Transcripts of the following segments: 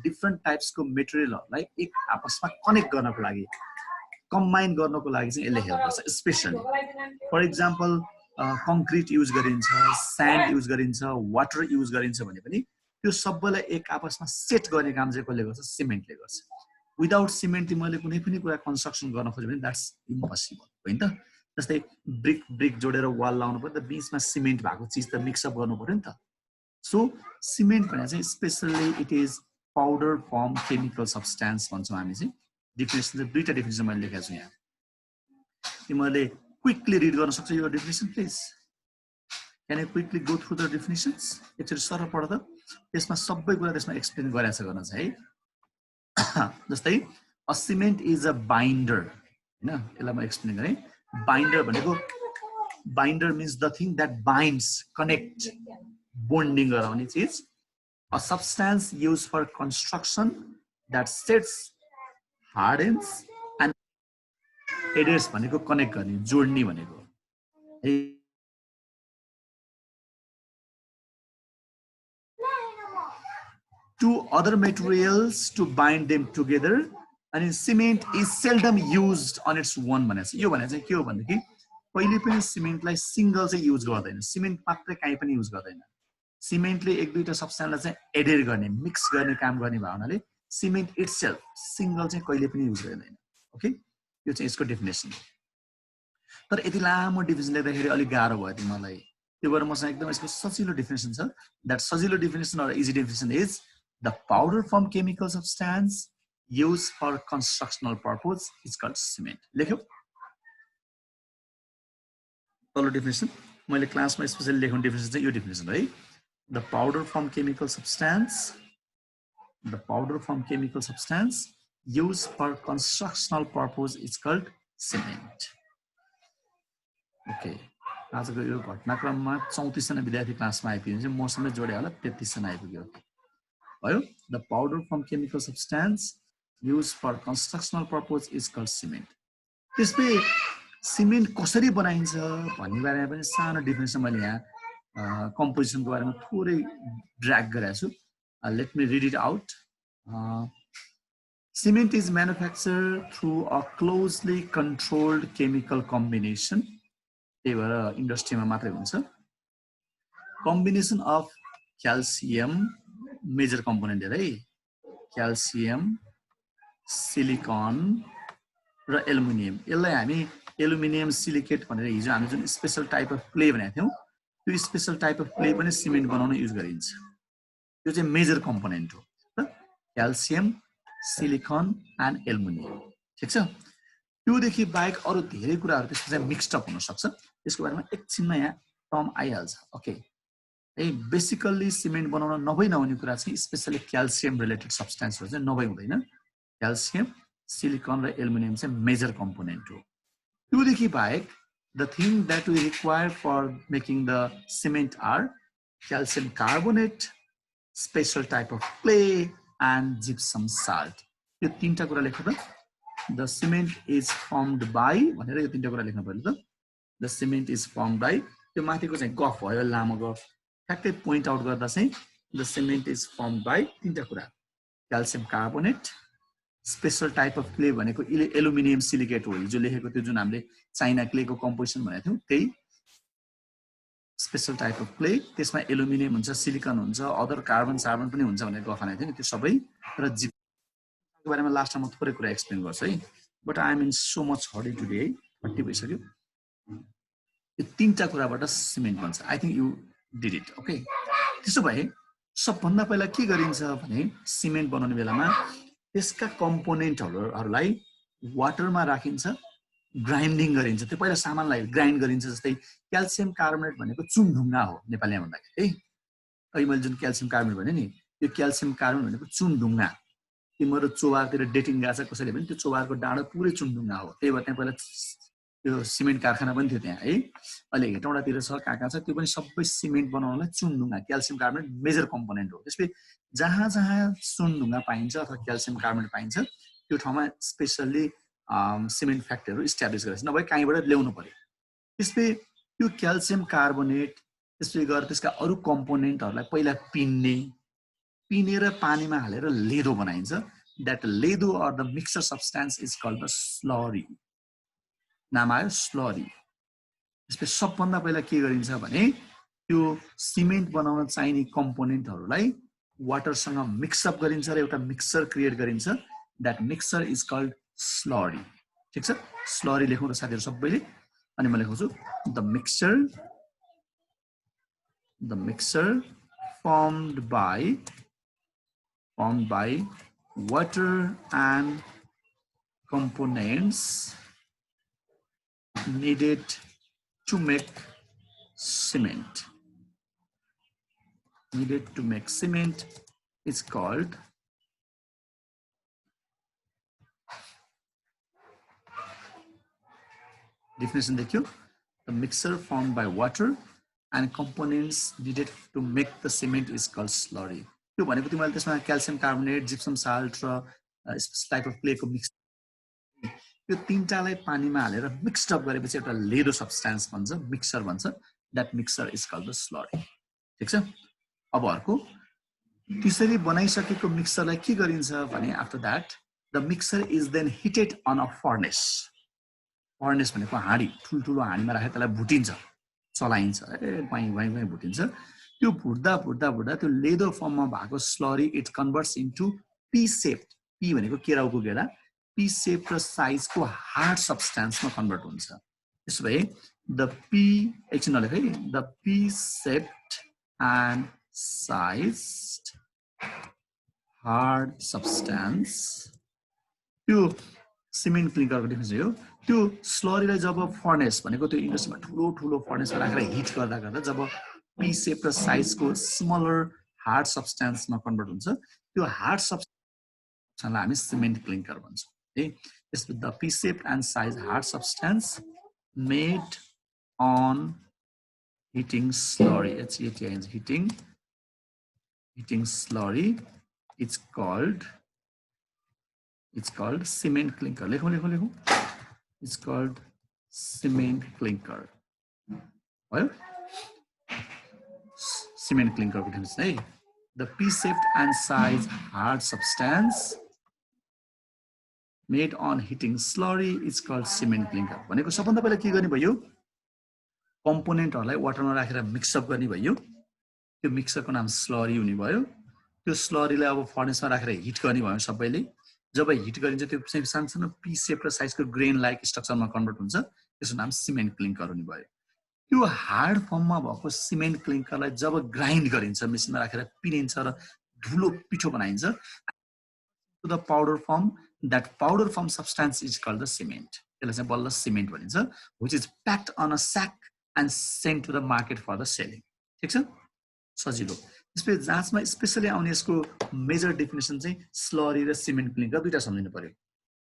Different टाइप्सको मेटेरियलहरुलाई एक आपसमा connect गर्नको लागि कम्बाइन गर्नको लागि चाहिँ यसले हेल्प गर्छ specially for example concrete use गरिन्छ स्यान्ड युज गरिन्छ वाटर युज गरिन्छ भने पनि त्यो सबैलाई एक आपसमा सेट गर्ने काम चाहिँ कसले गर्छ सिमेन्टले गर्छ विदाउट सिमेन्ट मैले कुनै पनि कुरा कन्स्ट्रक्सन गर्न खोजे भने द्याट्स इम्पोसिबल हैन त जस्तै ब्रिक जोडेर वाल लाउनु पर्दा बीचमा सिमेन्ट भएको चीज त मिक्स अप गर्नु पर्यो नि त सो सिमेन्ट भने चाहिँ specially it is powder firm chemical substance भन्छौं हामी चाहिँ डेफिनेसन चाहिँ दुईटा डेफिनेसन मैले लेखेको छु यहाँ तिमीले क्विकली रिड गर्न सक्छौ यो definition please can you quickly go through the definitions एकचोटी सर पढ त त्यसमा सबै कुरा त्यसमा एक्सप्लेन गरेछ गर्न चाहिँ है जस्तै a cement is a binder हैन यसलाई म एक्सप्लेन गरे बाइन्डर भनेको binder means the thing that binds connect bonding गराउने चीज a substance use for construction that sets hardens and adheres भनेको कनेक्ट गर्ने जोड्ने भनेको two other materials to bind them together and cement is seldom used on its own भने चाहिँ यो भने चाहिँ के हो भन्दाखेरि कहिले पनि सिमेन्टलाई सिंगल चाहिँ युज गर्दैन सिमेन्ट मात्रै काई पनि युज गर्दैन सिमेन्टले एक दुईटा सब्स्टेन्सलाई चाहिँ एडेड गर्ने मिक्स गर्ने काम गर्ने भावनाले सिमेन्ट इटसेल्फ सिंगल चाहिँ कहिले पनि युज गर्दैन ओके यो चाहिँ यसको डेफिनेसन तर यति लामो डेफिनेसन लेख्दाखेरि अलि गाह्रो भयो तिमीलाई त्यो भएर मसँग एकदम यसको सजिलो डेफिनेसन छ दैट सजिलो definition or easy definition is the powder form chemical substance used for constructional purpose is called cement. लेख्यो तल्लो डेफिनेसन मैले क्लासमा स्पेशली लेख्ने डेफिनेसन चाहिँ यो डेफिनेसन है the powder form chemical substance used for constructional purpose is called cement. Okay आजको यो घटनाक्रममा 34 जना विद्यार्थी क्लासमा आइपुग्यो चाहिँ मसँग जोडे होला 33 जना आइपुग्यो भयो the powder from chemical substance used for constructional purpose is called cement. त्यसले सिमेन्ट कसरी बनाइन्छ भन्ने बारेमा पनि सानो डेफिनेसन मैले यहाँ कम्पोजिसनको बारेमा थोरै ड्र्याग गरेको छु let me read it out cement is manufactured through a closely controlled chemical combination त्यही भएर इन्डस्ट्रीमा मात्रै हुन्छ combination of calcium major component है क्याल्सियम सिलिकन र एल्युमिनियम यसलाई हामी एल्युमिनियम सिलिकेट भनेर हिजो हामी जुन स्पेशल टाइप अफ क्ले भनेको थियौं त्यो स्पेशल टाइप अफ क्ले पनि सिमेन्ट बनाउन युज गरिन्छ त्यो चाहिँ मेजर कम्पोनेन्ट हो क्याल्सियम सिलिकन एन्ड एल्युमिनियम ठीक छ त्यो देखि बाहेक अरु धेरै कुराहरु त्यसमा चाहिँ मिक्स्ड अप हुन सक्छ त्यसको बारेमा एकछिनमा यहाँ टर्म आइहाल्छ ओके बेसिकली सिमेन्ट बनाउन नभई नहुने कुरा चाहिँ स्पेशली क्याल्सियम रिलेटेड सब्स्टेन्सहरु चाहिँ नभई हुँदैन क्याल्सियम सिलिकन र एल्युमिनियम चाहिँ मेजर कम्पोनेन्ट हो त्यो देखि बाहेक the thing that we require for making the cement are calcium carbonate special type of clay and gypsum salt यो तीनटा कुरा लेख्नु त the cement is formed by भनेर यो तीनटा कुरा लेख्नु पर्यो त the cement is formed by त्यो माथिको चाहिँ गफ भयो लामो गफ ठ्याक्कै पोइन्ट आउट गर्दा चाहिँ the cement is formed by तीनटा कुरा calcium carbonate special type of clay भनेको एल्युमिनियम सिलिकेट हो हिजो लेखेको त्यो जुन हामीले चाइना क्लेको कम्पोजिसन भनेको थियौं त्यही स्पेशल टाइप अफ क्ले त्यसमा एल्युमिनियम हुन्छ सिलिकन हुन्छ अदर कार्बन पनि हुन्छ भनेर गफ आएको थियो नि त्यो सबै र जिपको बारेमा लास्टमा म थोरै कुरा एक्सप्लेन गर्छु है but I am in so much hurry today है कति भइसक्यो यो तीनटा कुराबाट सिमेन्ट बन्छ I think you did it okay त्यसो भए सबभन्दा पहिला के गरिन्छ भने सिमेन्ट बनाउने बेलामा त्यसका कम्पोनेन्टहरुलाई वाटरमा राखिन्छ ग्राइन्डिङ गरिन्छ त्यो पहिला सामानलाई ग्राइन्ड गरिन्छ जस्तै क्याल्सियम कार्बोनेट भनेको चुनढुङ्गा हो नेपालीमा भन्दाखेरि है अहिले मैले जुन क्याल्सियम कार्बोनेट भने नि यो क्याल्सियम कार्बोनेट भनेको चुनढुङ्गा तिम्रो चोबारतिर डेटिङ गएको छ कसैले भने त्यो चोबारको डाँडो पुरै चुनढुङ्गा हो त्यही भएर त्यहाँ पहिला त्यो सिमेन्ट कारखाना पनि थियो त्यहाँ है अहिले हेटौडातिर छ कहाँ छ त्यो पनि सबै सिमेन्ट बनाउनलाई चुनढुङ्गा क्याल्सियम कार्बोनेट मेजर कम्पोनेन्ट हो त्यसले जहाँ जहाँ चुनढुङ्गा पाइन्छ अथवा क्याल्सियम कार्बोनेट पाइन्छ त्यो ठाउँमा स्पेशली सिमेन्ट फ्याक्ट्रीहरु इस्टाब्लिश गरेछ नभए कहीँबाट ल्याउनु पर्यो त्यसले त्यो क्याल्सियम कार्बोनेट त्यसले गर्दा त्यसका अरु कम्पोनेन्टहरुलाई पहिला पिन्ने पिनेर पानीमा हालेर लेदो बनाइन्छ that ledo or the mixture substance is called the slurry नाम आयो slurry यसपछि सबभन्दा पहिला के गरिन्छ भने त्यो सिमेन्ट बनाउन चाहिने कम्पोनेन्टहरुलाई वाटरसँग मिक्स अप गरिन्छ र एउटा मिक्सचर क्रिएट गरिन्छ that mixture is called slurry ठीक छ slurry लेखौं त साथीहरु सबैले अनि म लेख्छु the mixture formed by water and components needed to make cement is called definition देखियो the mixture formed by water and components needed to make the cement is called slurry त्यो भनेको तिमीले त्यसमा क्याल्सियम कार्बोनेट जिप्सम साल्ट र special type of क्लेको mix यो तीनटालाई पानीमा हालेर mixed up गरेपछि एउटा लेदो सब्स्टेन्स भन्छ मिक्सचर भन्छ that mixture is called the slurry ठीक छ अब अर्को त्यसरी बनाइसकेको मिक्सचरलाई के गरिन्छ भने after that the mixture is then heated on a furnace भनेको हाँडी ठुलठुलो हाँडीमा राखेर त्यसलाई भुटिन्छ चलाइन्छ वाइ भुटिन्छ त्यो भुट्दा त्यो लेदो फर्ममा भएको slurry it converts into P shape P भनेको केराउको गेडा पी शेप र साइजको हार्ड सब्स्टेन्समा कन्भर्ट हुन्छ त्यसो भए द पी एकछिन नलेख है the P shaped and sized hard substance त्यो सिमेन्ट क्लिङ्करको डिफरेन्स हो त्यो स्लरीलाई जब फर्नेस भनेको त्यो इन्डस्ट्रीमा ठुलो फर्नेसमा राखेर हिट गर्दा जब पी शेप र साइजको स्मलर हार्ड सब्स्टेन्समा कन्भर्ट हुन्छ त्यो हार्ड सब्स्टेन्सलाई हामी सिमेन्ट क्लिङ्कर भन्छौँ है त्यसपछि the pea shape and size hard substance made on heating slurry heating slurry it's called cement clinker लेखौं it's called cement clinker भयो cement clinker को definition है the pea-shaped and size hard substance made on heating slurry is called cement clinker भनेको सबभन्दा पहिला के गर्ने भयो कम्पोनेन्टहरुलाई वाटरमा राखेर मिक्स अप गर्ने भयो त्यो मिक्सरको नाम स्लरी हुने भयो त्यो स्लरीलाई अब फर्नेसमा राखेर हिट गर्ने भयो सबैले जब हिट गरिन्छ त्यो सानो पी शेप र साइजको ग्रेन लाइक स्ट्रक्चरमा कन्भर्ट हुन्छ त्यसको नाम सिमेन्ट क्लिङ्कर हुने भयो त्यो हार्ड फर्ममा भएको सिमेन्ट क्लिङ्करलाई जब ग्राइन्ड गरिन्छ मेसिनमा राखेर पिनिन्छ र धुलो पिठो बनाइन्छ to the powder form that powder form substance is called the cement त्यसलाई चाहिँ बल्ल सिमेन्ट भनिन्छ which is packed on a sack and sent to the market for the selling ठीक छ सजिलो त्यसपछि जाँचमा स्पेशली आउने यसको मेजर डेफिनेसन चाहिँ स्लरी र सिमेन्ट क्लिङ्कर दुईटा सम्झिनु पर्यो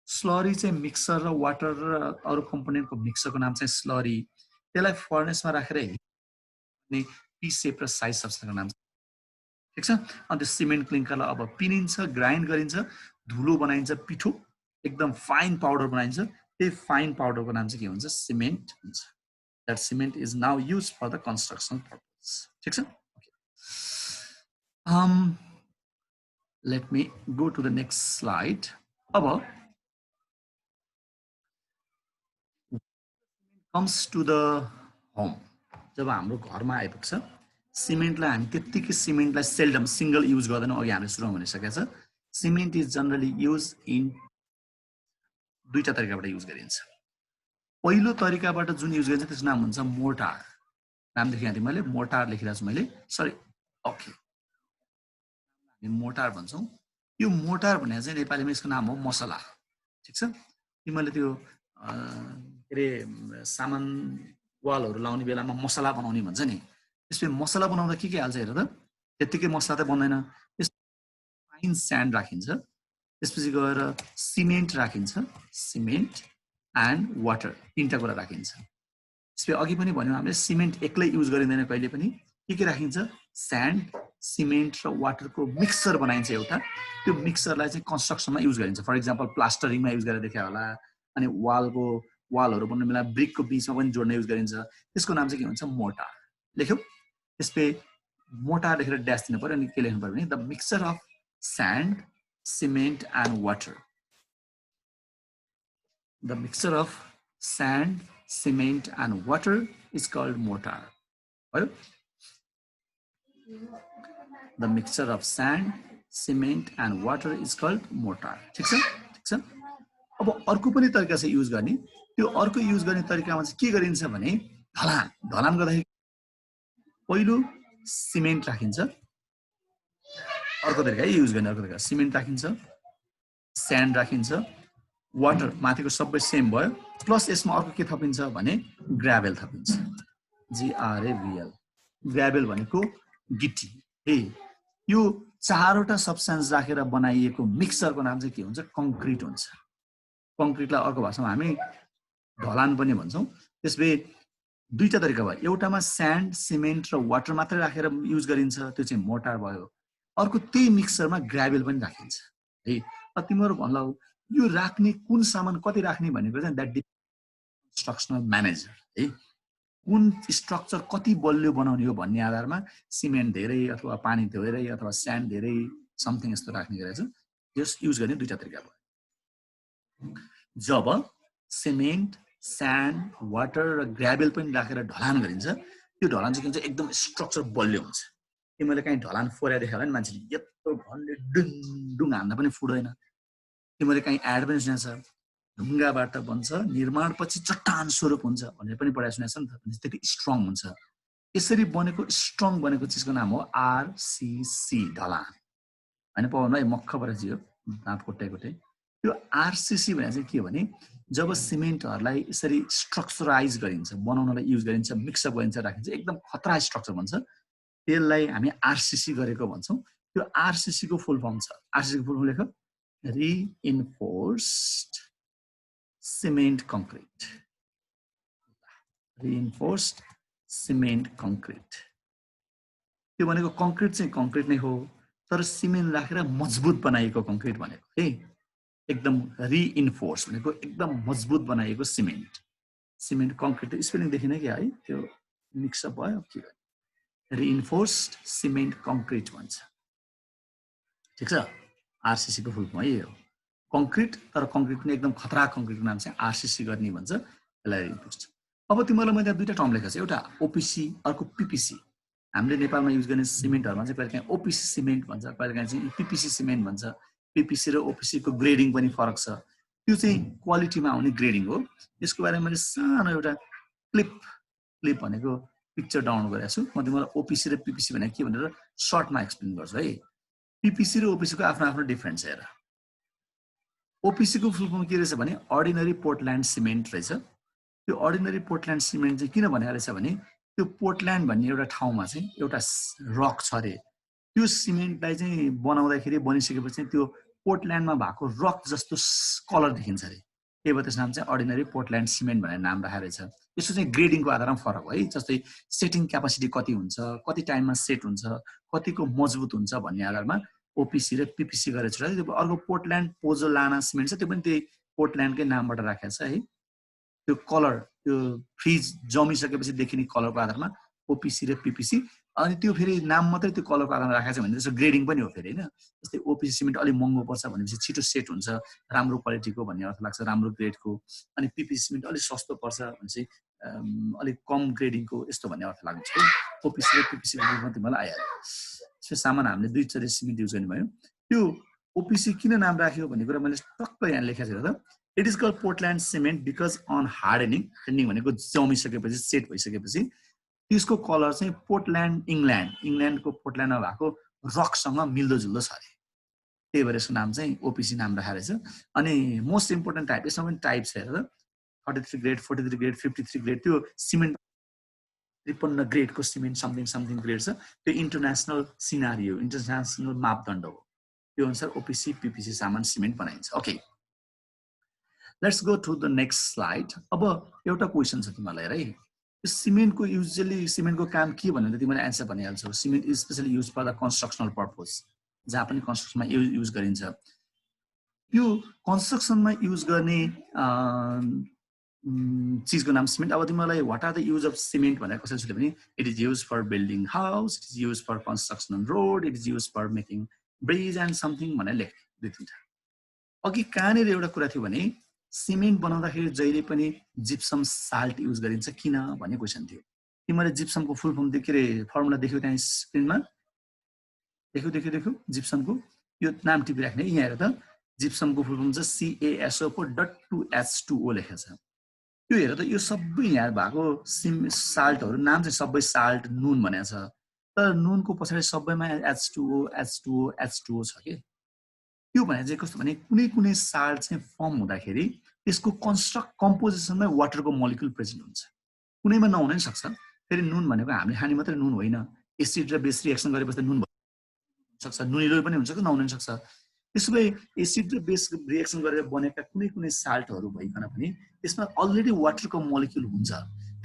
स्लरी चाहिँ मिक्सर र वाटर र अरु कम्पोनेन्टको मिक्सरको नाम चाहिँ स्लरी त्यसलाई फर्नेसमा राखेर अनि पी शेप र साइज सब्स्टेन्सको नाम ठीक छ अनि त्यो सिमेन्ट क्लिङ्करलाई अब पिनिन्छ ग्राइन्ड गरिन्छ धुलो बनाइन्छ पिठो एकदम फाइन पाउडर बनाइन्छ त्यही फाइन पाउडरको नाम चाहिँ के हुन्छ सिमेन्ट हुन्छ that cement is now used for the construction purpose ठीक छ let me go to the next slide अब comes to the home जब हाम्रो घरमा आइपुग्छ सिमेन्टलाई हामी त्यतिकै सिमेन्टलाई सेल्डम सिंगल युज गर्दैनौं अघि हामीले सुरुमा भनिसकेको छ cement is generally use in दुईटा तरिकाबाट युज गरिन्छ पहिलो तरिकाबाट जुन युज गरिन्छ त्यसको नाम हुन्छ मोर्टार नाम लेखेँ थिएँ मैले मोर्टार लेखिरहेको छु मैले सरी ओके मोर्टार भन्छौं यो मोर्टार भन्ने चाहिँ नेपालीमा यसको नाम हो मसला ठीक छ तिमीले त्यो के रे सामान वालहरु लाउने बेलामा मसला बनाउने भन्छ नि त्यसपछि मसला बनाउँदा के हाल्छ हेर त त्यतिकै मसला त बन्दैन फाइन स्यान्ड राखिन्छ त्यसपछि गएर सिमेन्ट राखिन्छ सिमेन्ट एन्ड वाटर तीनटा कुरा राखिन्छ त्यसपछि अघि पनि भन्यौ हामीले सिमेन्ट एक्लै युज गरिँदैन कहिले पनि के राखिन्छ स्यान्ड सिमेन्ट र वाटरको मिक्सचर बनाइन्छ एउटा त्यो मिक्सचरलाई चाहिँ कन्स्ट्रक्सनमा युज गरिन्छ फर एक्जाम्पल प्लास्टरिङमा युज गरेर देखायो होला अनि वालहरु बनाउने बेला ब्रिकको बीचमा पनि जोड्न युज गरिन्छ त्यसको नाम चाहिँ के भन्छ मोर्टार लेख्यौ त्यसपछि मोटार लेखेर ड्यास दिनु पर्यो अनि के लेख्नु पर्यो भने the mixture of sand, cement and water. The mixture of sand, cement and water is called mortar. Right? The mixture of sand, cement and water is called mortar. ठीक छ? ठीक छ? अब अर्को पनि तरिका छ युज गर्ने। त्यो अर्को युज गर्ने तरिकामा चाहिँ के गरिन्छ भने ढलान ढलान गर्दाखेरि पहिलो सिमेन्ट राखिन्छ। अर्को तरिका युज गर्ने अर्को तरिका सिमेन्ट राखिन्छ, स्यान्ड राखिन्छ, वाटर माथिको सबै सेम भयो, प्लस यसमा अर्को के थपिन्छ भने ग्राभेल थपिन्छ। GRAVEL ग्राभेल भनेको गिटी। हे यो चारवटा सब्स्टेन्स राखेर बनाइएको मिक्सचरको नाम चाहिँ के हुन्छ? कङ्क्रिट हुन्छ। कङ्क्रिटलाई अर्को भाषामा हामी ढलान पनि भन्छौँ। त्यसले दुईटा तरिका भयो, एउटामा स्यान्ड, सिमेन्ट र वाटर मात्रै राखेर युज गरिन्छ, त्यो चाहिँ मोर्टार भयो। अर्को त्यही मिक्सचरमा ग्राभेल पनि राखिन्छ है। तिमीहरू भन्ला यो राख्ने कुन सामान कति राख्ने भनेको चाहिँ द्याट स्ट्रक्चरल म्यानेजर है। कुन स्ट्रक्चर कति बलियो बनाउने हो भन्ने आधारमा सिमेन्ट धेरै अथवा पानी धेरै अथवा स्यान्ड धेरै समथिङ यस्तो राख्ने गरेछ। यस युज गर्ने दुईटा तरिका भयो। जब सिमेन्ट, स्यान्ड, वाटर र ग्राभेल पनि राखेर ढलान गरिन्छ, त्यो ढलान चाहिँ के हुन्छ? एकदम स्ट्रक्चर बलियो हुन्छ। तिमीले कहीँ ढलान फोरा देखायो भने मान्छेले यत्रो भन्ने डुङ हान्दा पनि फुट्दैन। तिमीले कहीँ एड पनि सुनेछ, ढुङ्गाबाट बन्छ, निर्माणपछि चट्टान स्वरूप हुन्छ भनेर पनि पढाइ सुनेछ नि त। त्यति स्ट्रङ हुन्छ। यसरी बनेको स्ट्रङ बनेको चिजको नाम हो RCC ढलान। होइन पाउनु है, मक्ख परेपछि यो दाँत कोट्याइ कोट्याइ। त्यो RCC भने चाहिँ के भने जब सिमेन्टहरूलाई यसरी स्ट्रक्चराइज गरिन्छ, बनाउनलाई युज गरिन्छ, मिक्सअप गरिन्छ, राखिन्छ, एकदम खतरा स्ट्रक्चर भन्छ, त्यसलाई हामी RCC गरेको भन्छौँ। त्यो RCC को फुल फर्म छ। RCC को फुल फर्म लेख, reinforced cement concrete. Reinforced cement concrete. त्यो भनेको कङ्क्रिट चाहिँ कङ्क्रिट नै हो, तर सिमेन्ट राखेर मजबुत बनाइएको कङ्क्रिट भनेको है। एकदम रिइन्फोर्स भनेको एकदम मजबुत बनाइएको सिमेन्ट। सिमेन्ट कङ्क्रिट स्पेलिङ देखिन क्या है, त्यो मिक्सअप भयो के भयो। रिइन्फोर्स्ड सिमेन्ट कङ्क्रिट भन्छ। ठिक छ? RCC को फुल फर्म यही हो, कङ्क्रिट। तर कङ्क्रिट पनि एकदम खतरा कङ्क्रिटको नाम चाहिँ RCC गर्ने भन्छ, यसलाई रिइन्फोर्स्ड। अब तिमीलाई मैले दुईटा टर्म लेखेको छु, एउटा OPC अर्को PPC। हामीले नेपालमा युज गर्ने सिमेन्टहरुमा चाहिँ कहिलेकाहीँ OPC सिमेन्ट भन्छ, कहिलेकाहीँ चाहिँ PPC सिमेन्ट भन्छ। PPC र OPC को ग्रेडिङ पनि फरक छ। त्यो चाहिँ क्वालिटीमा आउने ग्रेडिङ हो। यसको बारेमा मैले सानो एउटा क्लिप भनेको पिक्चर डाउनलोड गरेको छु। म तिमीलाई OPC र PPC भनेको के भनेर सर्टमा एक्सप्लेन गर्छु है। PPC र OPC को आफ्नो आफ्नो डिफरेन्स हेर। OPC को फुल फर्म के रहेछ भने अर्डिनरी पोर्टल्यान्ड सिमेन्ट रहेछ। त्यो अर्डिनरी पोर्टल्यान्ड सिमेन्ट चाहिँ किन भनेको रहेछ भने त्यो पोर्टल्यान्ड भन्ने एउटा ठाउँमा चाहिँ एउटा रक छ रे। त्यो सिमेन्टलाई चाहिँ बनाउँदाखेरि बनिसकेपछि त्यो पोर्टल्यान्डमा भएको रक जस्तो कलर देखिन्छ रे। त्यही भएर त्यसको नाम चाहिँ अर्डिनरी पोर्टल्यान्ड सिमेन्ट भनेर नाम राखेको रहेछ। यसो चाहिँ ग्रेडिङको आधारमा फरक हो है। जस्तै सेटिङ क्यापासिटी कति हुन्छ, कति टाइममा सेट हुन्छ, कतिको मजबुत हुन्छ भन्ने आधारमा OPC र PPC गरेको छ। त्यो अर्को पोर्टल्यान्ड पोजोलाना सिमेन्ट छ, त्यो पनि त्यही पोर्टल्यान्डकै नामबाट राखेको छ है। त्यो कलर त्यो फ्रिज जमिसकेपछि देखिने कलरको आधारमा OPC र PPC। अनि त्यो फेरि नाम मात्रै त्यो कलरको आधारमा राखेको छ भने त्यसको ग्रेडिङ पनि हो फेरि हैन। जस्तै OPC सिमेन्ट अलि महँगो पर्छ भनेपछि छिटो सेट हुन्छ, राम्रो क्वालिटीको भन्ने अर्थ लाग्छ, राम्रो ग्रेडको। अनि PPC सिमेन्ट अलि सस्तो पर्छ भनेपछि अलि कम ग्रेडिङको यस्तो भन्ने अर्थ लाग्छ है। OPC र PPC को तिमीलाई आइहाल्यो। त्यो सामान हामीले दुई चरी सिमेन्ट युज गर्ने भयो। त्यो OPC किन नाम राख्यो भन्ने कुरा मैले टक्क यहाँ लेखेको छु त। It is called Portland cement because on hardening भनेको जमिसकेपछि सेट भइसकेपछि त्यसको कलर चाहिँ पोर्टल्यान्ड इङ्ल्यान्डको पोर्टल्यान्डमा भएको रकसँग मिल्दोजुल्दो छ अरे। त्यही भएर यसको नाम चाहिँ OPC नाम राखेको रहेछ। अनि मोस्ट इम्पोर्टेन्ट टाइप, यसमा पनि टाइप छ हेर, 33 ग्रेड, 43 ग्रेड, 53 ग्रेड। त्यो सिमेन्ट 53 ग्रेडको सिमेन्ट समथिङ ग्रेड छ। त्यो इन्टरनेसनल सिनारियो, इन्टरनेसनल मापदण्ड हो। त्यो अनुसार OPC PPC सामान सिमेन्ट बनाइन्छ। Okay, let's go to the next slide. अब एउटा क्वेसन छ तिमीलाई है। सिमेन्टको युजुअली सिमेन्टको काम के भनेर तिमीले एन्सर भनिहाल्छौ। Cement is specially use for the constructional purpose, जहाँ पनि कन्स्ट्रक्सनमा युज गरिन्छ। यो कन्स्ट्रक्सनमा युज गर्ने चीजको नाम सिमेन्ट। अब तिमीलाई what are the use of cement भनेर कसरी सोध्यो भने it is use for building house, it is use for construction on road, it is use for making bridge and something भनेर लेख दुई तिनवटा। अघि कहाँनिर एउटा कुरा थियो भने सिमेन्ट बनाउँदाखेरि जहिले पनि जिप्सम साल्ट युज गरिन्छ किन भन्ने क्वेसन थियो। तिमीले जिप्समको फुल फर्म के अरे फर्मुला देख्यौ त्यहाँ स्क्रिनमा? देख्यौ जिप्समको यो नाम टिपिराख्ने। यहाँ हेर त जिप्समको फुल फर्म चाहिँ CaSO4.2H2O लेखेको छ। यो हेर त यो सबै यहाँ भएको साल्टहरू नाम चाहिँ सबै साल्ट नुन भनेको छ, तर नुनको पछाडि सबैमा H2O H2O H2O छ के। यो भने चाहिँ कस्तो भने कुनै कुनै साल्ट चाहिँ फर्म हुँदाखेरि त्यसको कम्पोजिसनमै वाटरको मोलिक्युल प्रेजेन्ट हुन्छ, कुनैमा नहुन नि सक्छ। फेरि नुन भनेको हामीले खाने मात्रै नुन होइन, एसिड र बेस रिएक्सन गरेपछि नुन हुन्छ सक्छ, नुनिलो पनि हुन्छ कि नहुन सक्छ। त्यसो भए एसिड र बेस रिएक्सन गरेर बनेका कुनै कुनै साल्टहरू भइकन पनि त्यसमा अलरेडी वाटरको मोलिक्युल हुन्छ।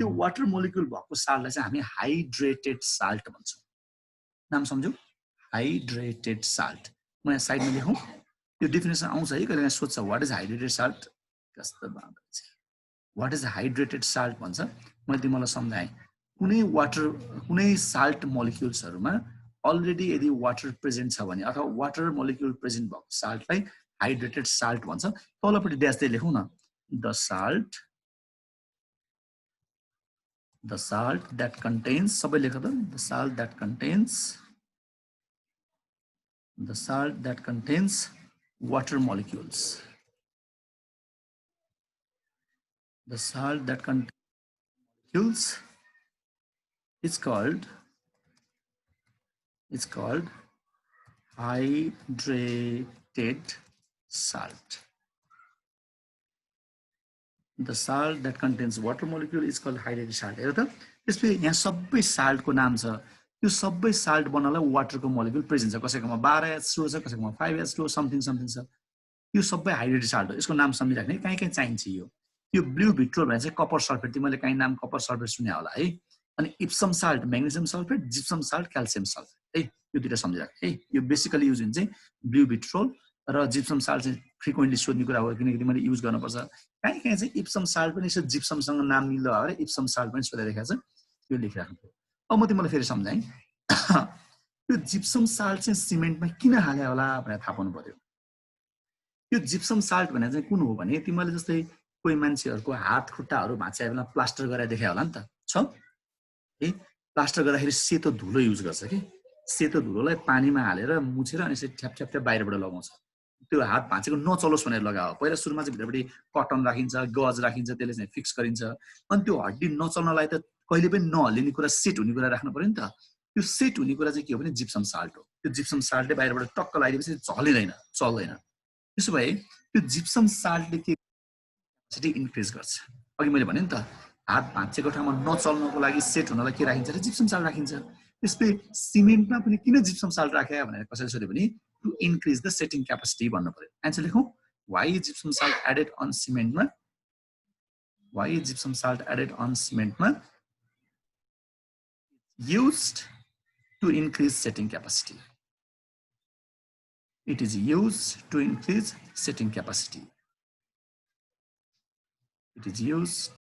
त्यो वाटर मोलिक्युल भएको साल्टलाई चाहिँ हामी हाइड्रेटेड साल्ट भन्छौँ। नाम सम्झौ, हाइड्रेटेड साल्ट। म यहाँ साइडमा लेखौँ, यो डेफिनेसन आउँछ है कहिले सोध्छ वाट इज हाइड्रेटेड साल्ट, कस्तो वाट इज हाइड्रेटेड साल्ट भन्छ। मैले तिमीलाई सम्झाएँ कुनै कुनै साल्ट मोलिक्युल्सहरूमा अलरेडी यदि वाटर प्रेजेन्ट छ भने अथवा वाटर मोलिक्युल प्रेजेन्ट भएको साल्टलाई हाइड्रेटेड साल्ट भन्छ। तलपट्टि ड्यासले लेखौँ न, द साल्ट द्याट कन्टेन्स, सबै लेख त, the salt that contents water molecules. The salt that contains molecules is called hydrated salt. The salt that contains water molecule is called hydrated salt. हेर त त्यसपछि यहाँ सबै साल्टको नाम छ। यो सबै साल्ट बनाउनलाई वाटरको मोलिक्युल प्रेजेन्ट छ, कसैकोमा 12H2O छ, कसैकोमा 5H2O समथिङ छ। यो सबै हाइड्रेटेड साल्ट हो, यसको नाम सम्झिराख्ने। कहीँ कहीँ चाहिन्छ यो ब्लू भिट्रोल भने चाहिँ कपर सल्फेट, तिमीले कहीँ नाम कपर सल्फेट सुने होला है। अनि Epson salt magnesium sulphate, gypsum salt calcium sulphate है, यो दुईटा सम्झिराख्ने है। यो बेसिकली युज हुन्छ ब्लू भिट्रोल र जिप्सम साल्ट चाहिँ फ्रिक्वेन्टली सोध्ने कुरा हो, किनकि तिमीले युज गर्नुपर्छ। कहीँ कहीँ चाहिँ इप्सम साल्ट पनि यसो जिप्समसँग नाम मिल्दो हो अरे इप्सम साल्ट पनि सोधिरहेको छ, यो लेखिराख्नु पर्यो। अब म तिमीलाई फेरि सम्झाएँ यो जिप्सम साल्ट चाहिँ सिमेन्टमा किन हाल्यो होला भनेर थाहा पाउनु पर्यो। यो जिप्सम साल्ट भने चाहिँ कुन हो भने तिमीले जस्तै कोही मान्छेहरूको हात खुट्टाहरू भाँच्यो बेला प्लास्टर गरेर देखायो होला नि त, छ है। प्लास्टर गर्दाखेरि सेतो धुलो युज गर्छ कि, सेतो धुलोलाई पानीमा हालेर मुछेर अनि यसरी ठ्याप ठ्याप बाहिरबाट लगाउँछ। त्यो हात भाँचेको नचलोस् भनेर लगायो। पहिला सुरुमा चाहिँ भित्रपट्टि कटन राखिन्छ, गज राखिन्छ, त्यसले चाहिँ फिक्स गरिन्छ। अनि त्यो हड्डी नचल्नलाई त कहिले पनि नहल्लिने कुरा, सेट हुने कुरा राख्नु पर्यो नि त। त्यो सेट हुने कुरा चाहिँ के हो भने जिप्सम साल्ट हो। त्यो जिप्सम साल्टले बाहिरबाट टक्क लगाइदिएपछि झलिँदैन, चल्दैन। त्यसो भए त्यो जिप्सम साल्टले के क्यापेसिटी इन्क्रिज गर्छ। अघि मैले भने नि त हात भाँचेको ठाउँमा नचल्नको लागि सेट हुनलाई के राखिन्छ र जिप्सम साल्ट राखिन्छ। त्यसपछि सिमेन्टमा पनि किन जिप्सम साल्ट राखे भनेर कसैले सोध्यो भने to increase the setting capacity भन्नु पर्यो। एन्सर लेखौँ, why is gypsum salt added on सिमेन्टमा? Why is gypsum salt added on सिमेन्टमा? Used to increase setting capacity. It is used to increase setting capacity. It is used